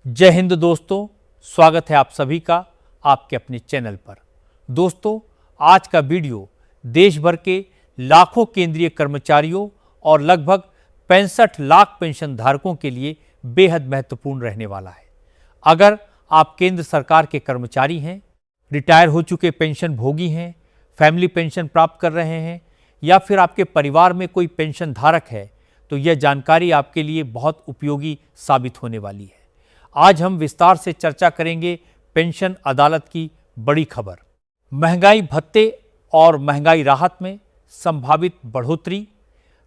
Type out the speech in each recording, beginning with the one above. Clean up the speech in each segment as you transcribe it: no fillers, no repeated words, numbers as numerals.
जय हिंद दोस्तों, स्वागत है आप सभी का आपके अपने चैनल पर। दोस्तों, आज का वीडियो देश भर के लाखों केंद्रीय कर्मचारियों और लगभग 65 लाख पेंशन धारकों के लिए बेहद महत्वपूर्ण रहने वाला है। अगर आप केंद्र सरकार के कर्मचारी हैं, रिटायर हो चुके पेंशन भोगी हैं, फैमिली पेंशन प्राप्त कर रहे हैं या फिर आपके परिवार में कोई पेंशन धारक है, तो यह जानकारी आपके लिए बहुत उपयोगी साबित होने वाली है। आज हम विस्तार से चर्चा करेंगे पेंशन अदालत की बड़ी खबर, महंगाई भत्ते और महंगाई राहत में संभावित बढ़ोतरी,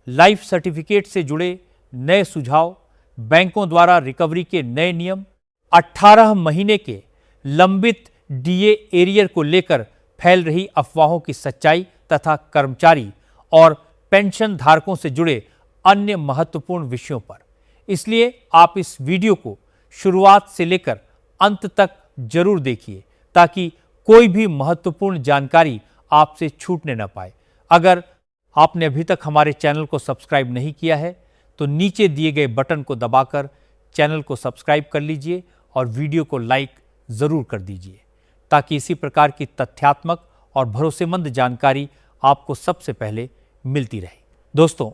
लाइफ सर्टिफिकेट से जुड़े नए सुझाव, बैंकों द्वारा रिकवरी के नए नियम, 18 महीने के लंबित डीए एरियर को लेकर फैल रही अफवाहों की सच्चाई तथा कर्मचारी और पेंशन धारकों से जुड़े अन्य महत्वपूर्ण विषयों पर। इसलिए आप इस वीडियो को शुरुआत से लेकर अंत तक जरूर देखिए ताकि कोई भी महत्वपूर्ण जानकारी आपसे छूटने न पाए। अगर आपने अभी तक हमारे चैनल को सब्सक्राइब नहीं किया है तो नीचे दिए गए बटन को दबाकर चैनल को सब्सक्राइब कर लीजिए और वीडियो को लाइक ज़रूर कर दीजिए ताकि इसी प्रकार की तथ्यात्मक और भरोसेमंद जानकारी आपको सबसे पहले मिलती रहे। दोस्तों,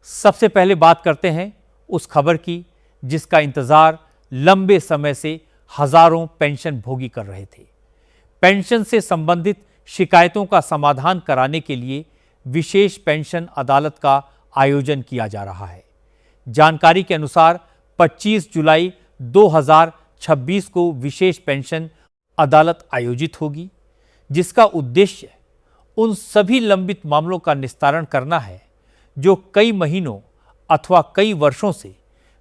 सबसे पहले बात करते हैं उस खबर की जिसका इंतज़ार लंबे समय से हजारों पेंशन भोगी कर रहे थे। पेंशन से संबंधित शिकायतों का समाधान कराने के लिए विशेष पेंशन अदालत का आयोजन किया जा रहा है। जानकारी के अनुसार 25 जुलाई 2026 को विशेष पेंशन अदालत आयोजित होगी, जिसका उद्देश्य उन सभी लंबित मामलों का निस्तारण करना है जो कई महीनों अथवा कई वर्षों से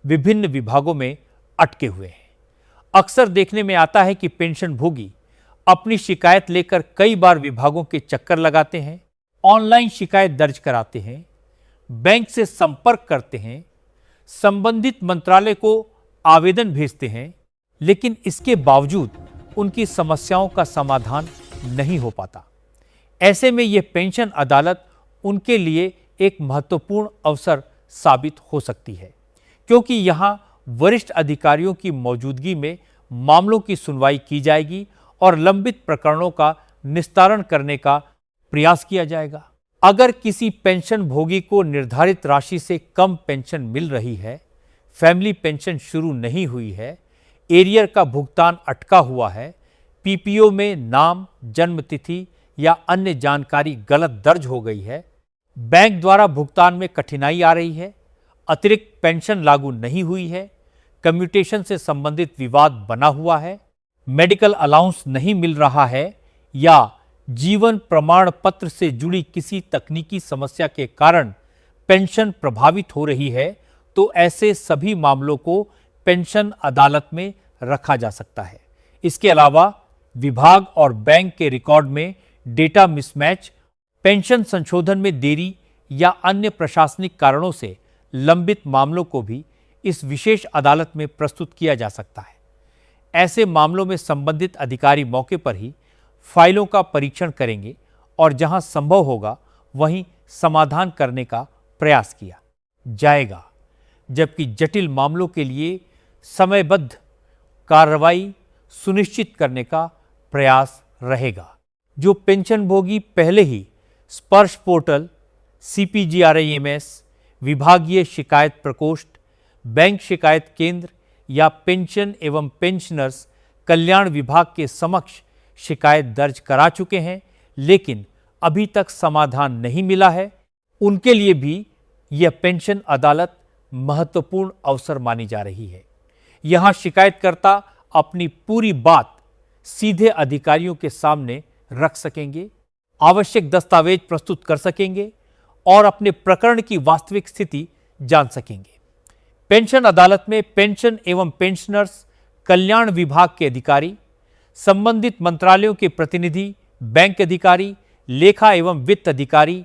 विभिन्न विभागों में अटके हुए हैं। अक्सर देखने में आता है कि पेंशन भोगी अपनी शिकायत लेकर कई बार विभागों के चक्कर लगाते हैं, ऑनलाइन शिकायत दर्ज कराते हैं, बैंक से संपर्क करते हैं, संबंधित मंत्रालय को आवेदन भेजते हैं, लेकिन इसके बावजूद उनकी समस्याओं का समाधान नहीं हो पाता। ऐसे में यह पेंशन अदालत उनके लिए एक महत्वपूर्ण अवसर साबित हो सकती है, क्योंकि यहाँ वरिष्ठ अधिकारियों की मौजूदगी में मामलों की सुनवाई की जाएगी और लंबित प्रकरणों का निस्तारण करने का प्रयास किया जाएगा। अगर किसी पेंशन भोगी को निर्धारित राशि से कम पेंशन मिल रही है, फैमिली पेंशन शुरू नहीं हुई है, एरियर का भुगतान अटका हुआ है, पीपीओ में नाम, जन्म तिथि या अन्य जानकारी गलत दर्ज हो गई है, बैंक द्वारा भुगतान में कठिनाई आ रही है, अतिरिक्त पेंशन लागू नहीं हुई है, कम्यूटेशन से संबंधित विवाद बना हुआ है, मेडिकल अलाउंस नहीं मिल रहा है या जीवन प्रमाण पत्र से जुड़ी किसी तकनीकी समस्या के कारण पेंशन प्रभावित हो रही है, तो ऐसे सभी मामलों को पेंशन अदालत में रखा जा सकता है। इसके अलावा विभाग और बैंक के रिकॉर्ड में डेटा मिसमैच, पेंशन संशोधन में देरी या अन्य प्रशासनिक कारणों से लंबित मामलों को भी इस विशेष अदालत में प्रस्तुत किया जा सकता है। ऐसे मामलों में संबंधित अधिकारी मौके पर ही फाइलों का परीक्षण करेंगे और जहां संभव होगा वहीं समाधान करने का प्रयास किया जाएगा, जबकि जटिल मामलों के लिए समयबद्ध कार्रवाई सुनिश्चित करने का प्रयास रहेगा। जो पेंशनभोगी पहले ही स्पर्श पोर्टल, CPGRIMS, विभागीय शिकायत प्रकोष्ठ, बैंक शिकायत केंद्र या पेंशन एवं पेंशनर्स कल्याण विभाग के समक्ष शिकायत दर्ज करा चुके हैं लेकिन अभी तक समाधान नहीं मिला है, उनके लिए भी यह पेंशन अदालत महत्वपूर्ण अवसर मानी जा रही है। यहाँ शिकायतकर्ता अपनी पूरी बात सीधे अधिकारियों के सामने रख सकेंगे, आवश्यक दस्तावेज प्रस्तुत कर सकेंगे और अपने प्रकरण की वास्तविक स्थिति जान सकेंगे। पेंशन अदालत में पेंशन एवं पेंशनर्स कल्याण विभाग के अधिकारी, संबंधित मंत्रालयों के प्रतिनिधि, बैंक अधिकारी, लेखा एवं वित्त अधिकारी,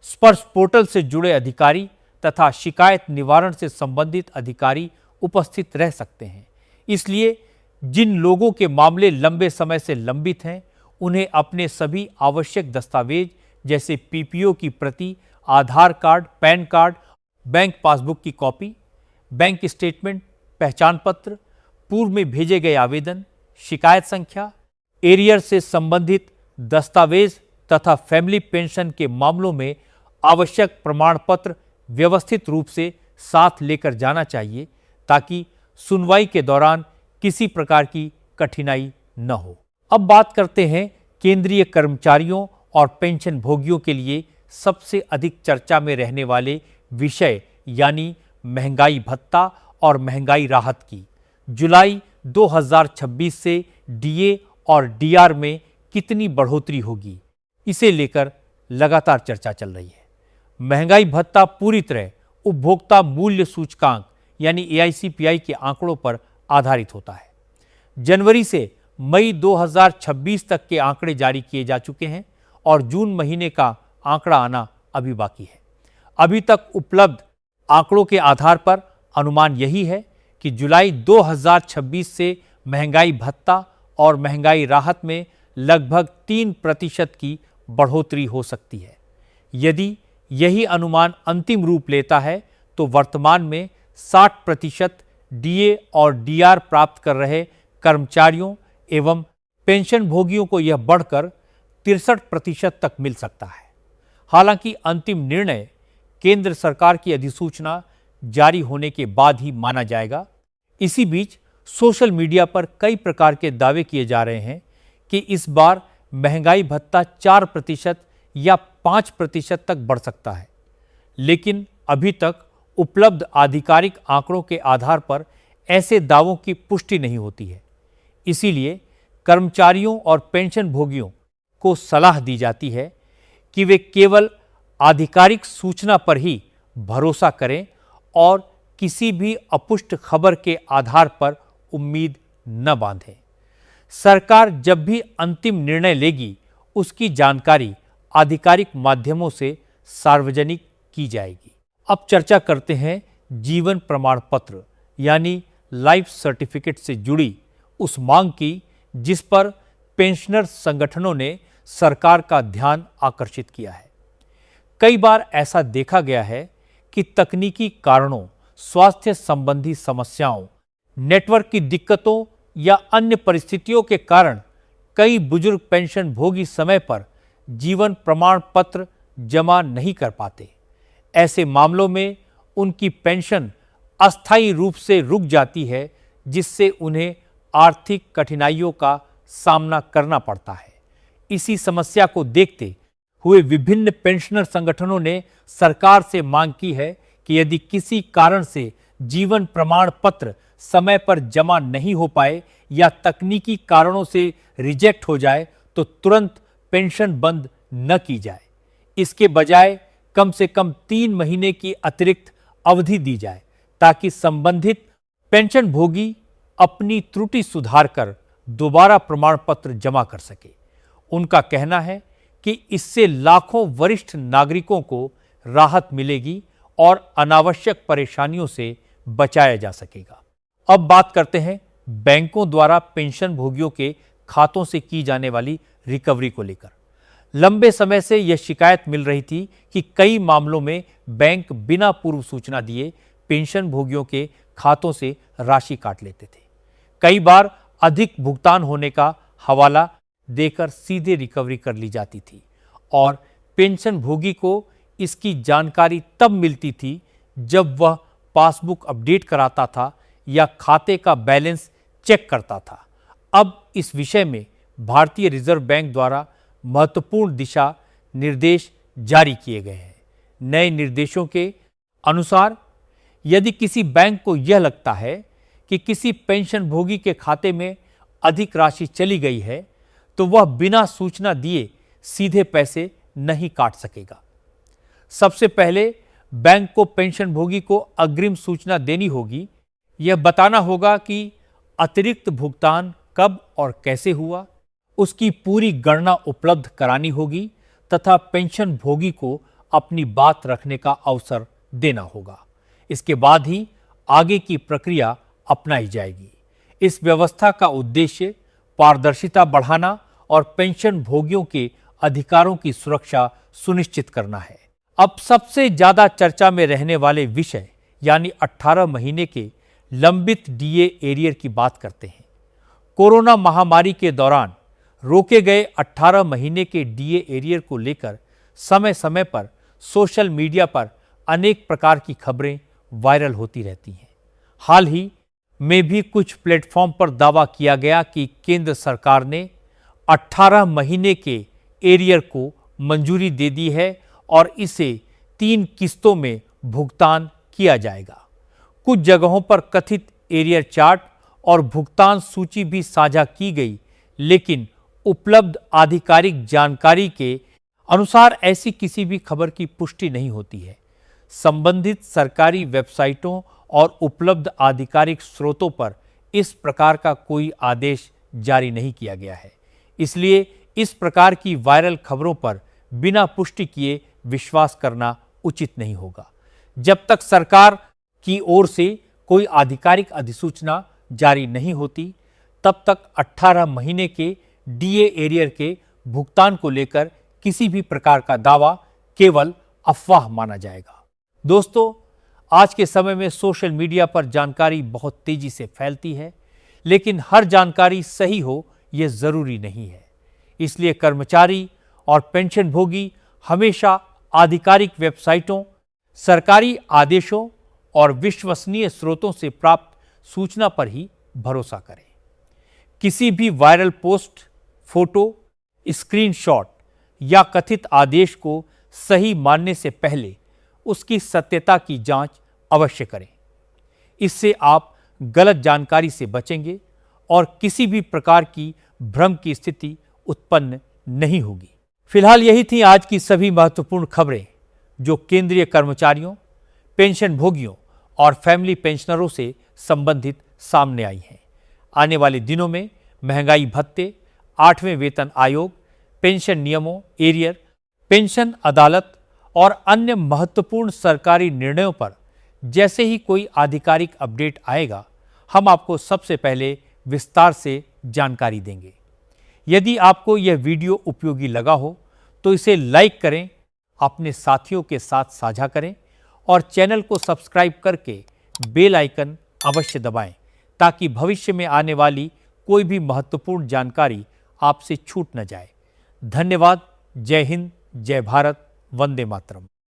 स्पर्श पोर्टल से जुड़े अधिकारी तथा शिकायत निवारण से संबंधित अधिकारी उपस्थित रह सकते हैं। इसलिए जिन लोगों के मामले लंबे समय से लंबित हैं, उन्हें अपने सभी आवश्यक दस्तावेज जैसे पीपीओ की प्रति, Aadhaar card, PAN card, bank passbook की कॉपी, बैंक स्टेटमेंट, पहचान पत्र, पूर्व में भेजे गए आवेदन, शिकायत संख्या, एरियर से संबंधित दस्तावेज तथा फैमिली पेंशन के मामलों में आवश्यक प्रमाण पत्र व्यवस्थित रूप से साथ लेकर जाना चाहिए ताकि सुनवाई के दौरान किसी प्रकार की कठिनाई न हो। अब बात करते हैं केंद्रीय कर्मचारियों और पेंशन भोगियों के लिए सबसे अधिक चर्चा में रहने वाले विषय यानी महंगाई भत्ता और महंगाई राहत की। जुलाई 2026 से डीए और डीआर में कितनी बढ़ोतरी होगी, इसे लेकर लगातार चर्चा चल रही है। महंगाई भत्ता पूरी तरह उपभोक्ता मूल्य सूचकांक यानी एआईसीपीआई के आंकड़ों पर आधारित होता है। जनवरी से मई 2026 तक के आंकड़े जारी किए जा चुके हैं और जून महीने का आंकड़ा आना अभी बाकी है। अभी तक उपलब्ध आंकड़ों के आधार पर अनुमान यही है कि जुलाई 2026 से महंगाई भत्ता और महंगाई राहत में लगभग 3% की बढ़ोतरी हो सकती है। यदि यही अनुमान अंतिम रूप लेता है तो वर्तमान में 60% डीए और डीआर प्राप्त कर रहे कर्मचारियों एवं पेंशन भोगियों को यह बढ़कर 63% तक मिल सकता है। हालांकि अंतिम निर्णय केंद्र सरकार की अधिसूचना जारी होने के बाद ही माना जाएगा। इसी बीच सोशल मीडिया पर कई प्रकार के दावे किए जा रहे हैं कि इस बार महंगाई भत्ता 4% या 5% तक बढ़ सकता है, लेकिन अभी तक उपलब्ध आधिकारिक आंकड़ों के आधार पर ऐसे दावों की पुष्टि नहीं होती है। इसीलिए कर्मचारियों और पेंशन भोगियों को सलाह दी जाती है कि वे केवल आधिकारिक सूचना पर ही भरोसा करें और किसी भी अपुष्ट खबर के आधार पर उम्मीद न बांधें। सरकार जब भी अंतिम निर्णय लेगी उसकी जानकारी आधिकारिक माध्यमों से सार्वजनिक की जाएगी। अब चर्चा करते हैं जीवन प्रमाण पत्र यानी लाइफ सर्टिफिकेट से जुड़ी उस मांग की जिस पर पेंशनर संगठनों ने सरकार का ध्यान आकर्षित किया है। कई बार ऐसा देखा गया है कि तकनीकी कारणों, स्वास्थ्य संबंधी समस्याओं, नेटवर्क की दिक्कतों या अन्य परिस्थितियों के कारण कई बुजुर्ग पेंशन भोगी समय पर जीवन प्रमाण पत्र जमा नहीं कर पाते। ऐसे मामलों में उनकी पेंशन अस्थायी रूप से रुक जाती है, जिससे उन्हें आर्थिक कठिनाइयों का सामना करना पड़ता है। इसी समस्या को देखते हुए विभिन्न पेंशनर संगठनों ने सरकार से मांग की है कि यदि किसी कारण से जीवन प्रमाण पत्र समय पर जमा नहीं हो पाए या तकनीकी कारणों से रिजेक्ट हो जाए तो तुरंत पेंशन बंद न की जाए। इसके बजाय कम से कम 3 महीने की अतिरिक्त अवधि दी जाए ताकि संबंधित पेंशन भोगी अपनी त्रुटि सुधार कर दोबारा प्रमाण पत्र जमा कर सके। उनका कहना है कि इससे लाखों वरिष्ठ नागरिकों को राहत मिलेगी और अनावश्यक परेशानियों से बचाया जा सकेगा। अब बात करते हैं बैंकों द्वारा पेंशन भोगियों के खातों से की जाने वाली रिकवरी को लेकर। लंबे समय से यह शिकायत मिल रही थी कि कई मामलों में बैंक बिना पूर्व सूचना दिए पेंशन भोगियों के खातों से राशि काट लेते थे। कई बार अधिक भुगतान होने का हवाला देकर सीधे रिकवरी कर ली जाती थी और पेंशन भोगी को इसकी जानकारी तब मिलती थी जब वह पासबुक अपडेट कराता था या खाते का बैलेंस चेक करता था। अब इस विषय में भारतीय रिजर्व बैंक द्वारा महत्वपूर्ण दिशा निर्देश जारी किए गए हैं। नए निर्देशों के अनुसार यदि किसी बैंक को यह लगता है कि किसी पेंशन भोगी के खाते में अधिक राशि चली गई है तो वह बिना सूचना दिए सीधे पैसे नहीं काट सकेगा। सबसे पहले बैंक को पेंशन भोगी को अग्रिम सूचना देनी होगी। यह बताना होगा कि अतिरिक्त भुगतान कब और कैसे हुआ, उसकी पूरी गणना उपलब्ध करानी होगी तथा पेंशन भोगी को अपनी बात रखने का अवसर देना होगा। इसके बाद ही आगे की प्रक्रिया अपनाई जाएगी। इस व्यवस्था का उद्देश्य पारदर्शिता बढ़ाना और पेंशन भोगियों के अधिकारों की सुरक्षा सुनिश्चित करना है। अब सबसे ज्यादा चर्चा में रहने वाले विषय यानी 18 महीने के लंबित डीए एरियर की बात करते हैं। कोरोना महामारी के दौरान रोके गए 18 महीने के डीए एरियर को लेकर समय समय पर सोशल मीडिया पर अनेक प्रकार की खबरें वायरल होती रहती हैं। हाल ही में भी कुछ प्लेटफॉर्म पर दावा किया गया कि केंद्र सरकार ने 18 महीने के एरियर को मंजूरी दे दी है और इसे 3 किस्तों में भुगतान किया जाएगा। कुछ जगहों पर कथित एरियर चार्ट और भुगतान सूची भी साझा की गई, लेकिन उपलब्ध आधिकारिक जानकारी के अनुसार ऐसी किसी भी खबर की पुष्टि नहीं होती है। संबंधित सरकारी वेबसाइटों और उपलब्ध आधिकारिक स्रोतों पर इस प्रकार का कोई आदेश जारी नहीं किया गया है। इसलिए इस प्रकार की वायरल खबरों पर बिना पुष्टि किए विश्वास करना उचित नहीं होगा। जब तक सरकार की ओर से कोई आधिकारिक अधिसूचना जारी नहीं होती, तब तक 18 महीने के डीए एरियर के भुगतान को लेकर किसी भी प्रकार का दावा केवल अफवाह माना जाएगा। दोस्तों, आज के समय में सोशल मीडिया पर जानकारी बहुत तेजी से फैलती है, लेकिन हर जानकारी सही हो यह जरूरी नहीं है। इसलिए कर्मचारी और पेंशनभोगी हमेशा आधिकारिक वेबसाइटों, सरकारी आदेशों और विश्वसनीय स्रोतों से प्राप्त सूचना पर ही भरोसा करें। किसी भी वायरल पोस्ट, फोटो, स्क्रीनशॉट या कथित आदेश को सही मानने से पहले उसकी सत्यता की जांच अवश्य करें। इससे आप गलत जानकारी से बचेंगे और किसी भी प्रकार की भ्रम की स्थिति उत्पन्न नहीं होगी। फिलहाल यही थी आज की सभी महत्वपूर्ण खबरें जो केंद्रीय कर्मचारियों, पेंशनभोगियों और फैमिली पेंशनरों से संबंधित सामने आई हैं। आने वाले दिनों में महंगाई भत्ते, 8वें वेतन आयोग, पेंशन नियमों, एरियर, पेंशन अदालत और अन्य महत्वपूर्ण सरकारी निर्णयों पर जैसे ही कोई आधिकारिक अपडेट आएगा, हम आपको सबसे पहले विस्तार से जानकारी देंगे। यदि आपको यह वीडियो उपयोगी लगा हो तो इसे लाइक करें, अपने साथियों के साथ साझा करें और चैनल को सब्सक्राइब करके बेल आइकन अवश्य दबाएं, ताकि भविष्य में आने वाली कोई भी महत्वपूर्ण जानकारी आपसे छूट न जाए। धन्यवाद। जय हिंद, जय भारत, वंदे मातरम।